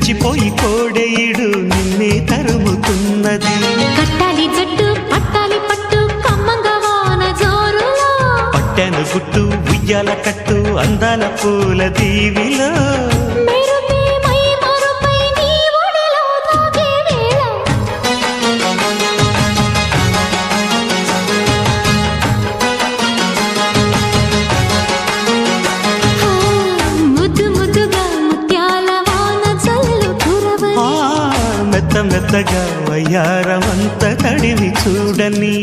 రెచ్చిపోయి కోడేయుడు నిన్నే తరుముతున్నది. కట్టాలి జట్టు పట్టాలి పట్టు కమ్మంగా వాన జోరులో, పట్టెను గుట్టు ఉయ్యాల కట్టు అందాల పూల దీవిలో, మెరుపే మై మరుపై నీ ఒడిలో తాగే వేళ, ముద్దు ముద్దుగా ముత్యాల వాన జల్లు కురవని, మెత్త మెత్తగా వయ్యారమంత తడివి చూడని.